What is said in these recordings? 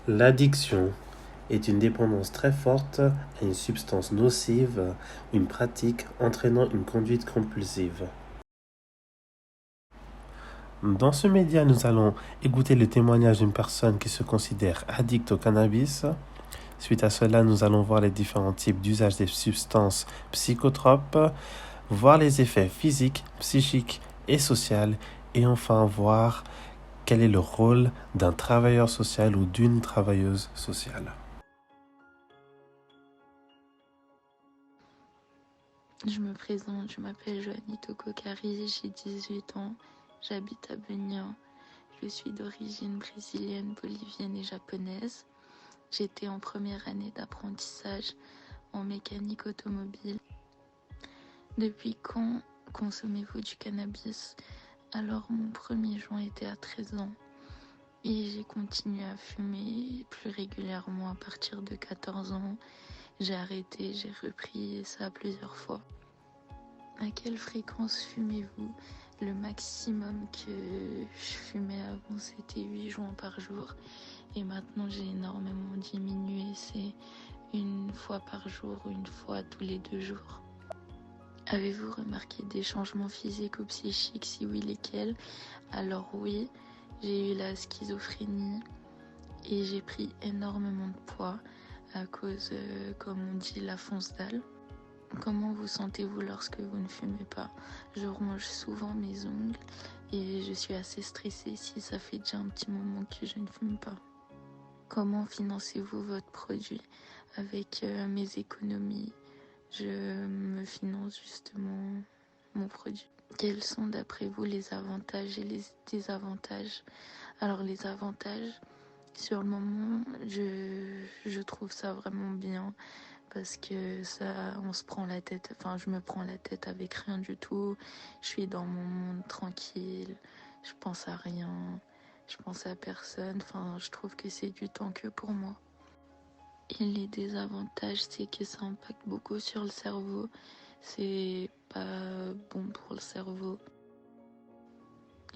L'addiction est une dépendance très forte à une substance nocive, une pratique entraînant une conduite compulsive. Dans ce média, nous allons écouter le témoignage d'une personne qui se considère addicte au cannabis. Suite à cela, nous allons voir les différents types d'usage des substances psychotropes, voir les effets physiques, psychiques et sociaux, et enfin voir quel est le rôle d'un travailleur social ou d'une travailleuse sociale. Je me présente, je m'appelle Joanie Tokokari, j'ai 18 ans, j'habite à Benin. Je suis d'origine brésilienne, bolivienne et japonaise. J'étais en première année d'apprentissage en mécanique automobile. Depuis quand consommez-vous du cannabis? Alors mon premier joint était à 13 ans et j'ai continué à fumer plus régulièrement à partir de 14 ans. J'ai arrêté, j'ai repris et ça plusieurs fois. À quelle fréquence fumez-vous? Le maximum que je fumais avant, c'était 8 joints par jour. Et maintenant, j'ai énormément diminué. C'est une fois par jour ou une fois tous les 2 jours. Avez-vous remarqué des changements physiques ou psychiques? Si oui, lesquels? Alors oui, j'ai eu la schizophrénie et j'ai pris énormément de poids à cause, comme on dit, la fonce dalle. Comment vous sentez-vous lorsque vous ne fumez pas? Je ronge souvent mes ongles et je suis assez stressée si ça fait déjà un petit moment que je ne fume pas. Comment financez-vous votre produit? Avec mes économies, je me finance justement mon produit. Quels sont d'après vous les avantages et les désavantages? Alors les avantages, sur le moment, je trouve ça vraiment bien. Parce que ça, on se prend la tête, enfin je me prends la tête avec rien du tout. Je suis dans mon monde tranquille, je pense à rien, je pense à personne. Enfin, je trouve que c'est du temps que pour moi. Et les désavantages, c'est que ça impacte beaucoup sur le cerveau. C'est pas bon pour le cerveau.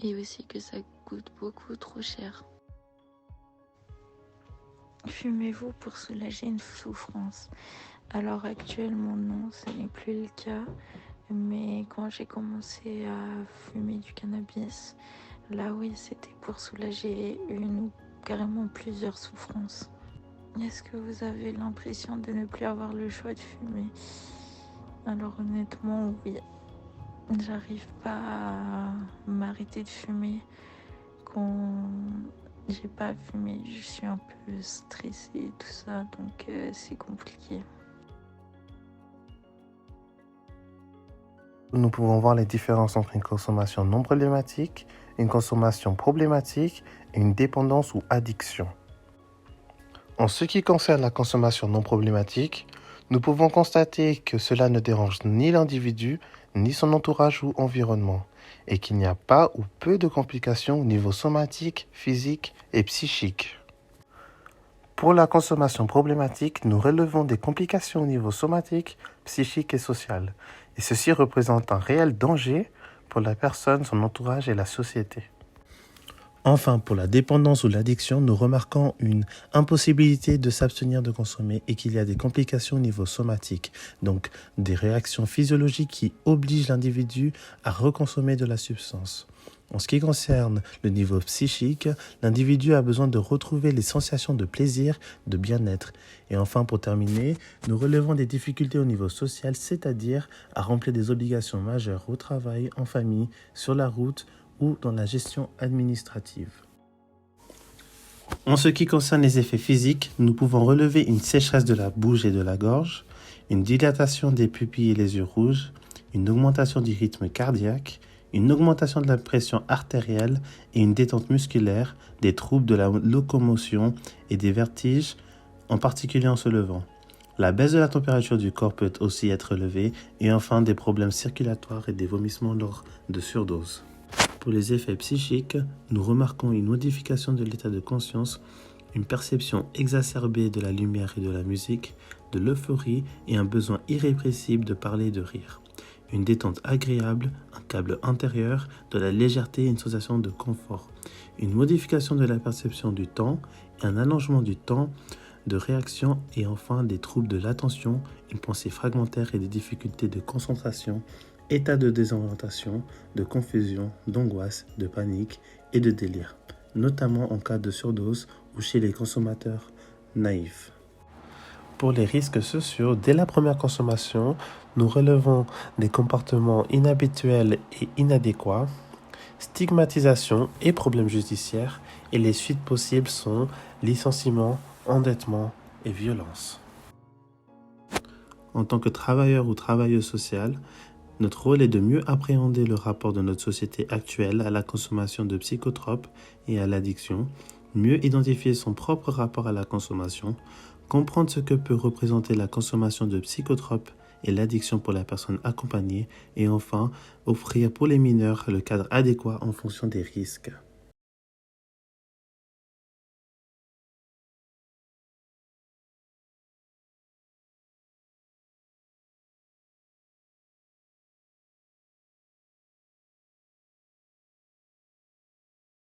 Et aussi que ça coûte beaucoup trop cher. Fumez-vous pour soulager une souffrance? Alors actuellement non, ce n'est plus le cas. Mais quand j'ai commencé à fumer du cannabis, là oui, c'était pour soulager une ou carrément plusieurs souffrances. Est-ce que vous avez l'impression de ne plus avoir le choix de fumer? Alors honnêtement, oui. J'arrive pas à m'arrêter de fumer quand j'ai pas fumé. Je suis un peu stressée et tout ça, donc c'est compliqué. Nous pouvons voir les différences entre une consommation non problématique, une consommation problématique et une dépendance ou addiction. En ce qui concerne la consommation non problématique, nous pouvons constater que cela ne dérange ni l'individu, ni son entourage ou environnement, et qu'il n'y a pas ou peu de complications au niveau somatique, physique et psychique. Pour la consommation problématique, nous relevons des complications au niveau somatique, psychique et social, et ceci représente un réel danger pour la personne, son entourage et la société. Enfin, pour la dépendance ou l'addiction, nous remarquons une impossibilité de s'abstenir de consommer et qu'il y a des complications au niveau somatique, donc des réactions physiologiques qui obligent l'individu à reconsommer de la substance. En ce qui concerne le niveau psychique, l'individu a besoin de retrouver les sensations de plaisir, de bien-être. Et enfin, pour terminer, nous relevons des difficultés au niveau social, c'est-à-dire à remplir des obligations majeures au travail, en famille, sur la route ou dans la gestion administrative. En ce qui concerne les effets physiques, nous pouvons relever une sécheresse de la bouche et de la gorge, une dilatation des pupilles et les yeux rouges, une augmentation du rythme cardiaque, une augmentation de la pression artérielle et une détente musculaire, des troubles de la locomotion et des vertiges, en particulier en se levant. La baisse de la température du corps peut aussi être relevée et enfin des problèmes circulatoires et des vomissements lors de surdoses. Pour les effets psychiques, nous remarquons une modification de l'état de conscience, une perception exacerbée de la lumière et de la musique, de l'euphorie et un besoin irrépressible de parler et de rire. Une détente agréable, un câble intérieur, de la légèreté et une sensation de confort. Une modification de la perception du temps un allongement du temps de réaction et enfin des troubles de l'attention, une pensée fragmentaire et des difficultés de concentration, état de désorientation, de confusion, d'angoisse, de panique et de délire, notamment en cas de surdose ou chez les consommateurs naïfs. Pour les risques sociaux, dès la première consommation, nous relevons des comportements inhabituels et inadéquats, stigmatisation et problèmes judiciaires, et les suites possibles sont licenciement, endettement et violence. En tant que travailleur ou travailleuse sociale, notre rôle est de mieux appréhender le rapport de notre société actuelle à la consommation de psychotropes et à l'addiction, mieux identifier son propre rapport à la consommation, comprendre ce que peut représenter la consommation de psychotropes et l'addiction pour la personne accompagnée, et enfin, offrir pour les mineurs le cadre adéquat en fonction des risques.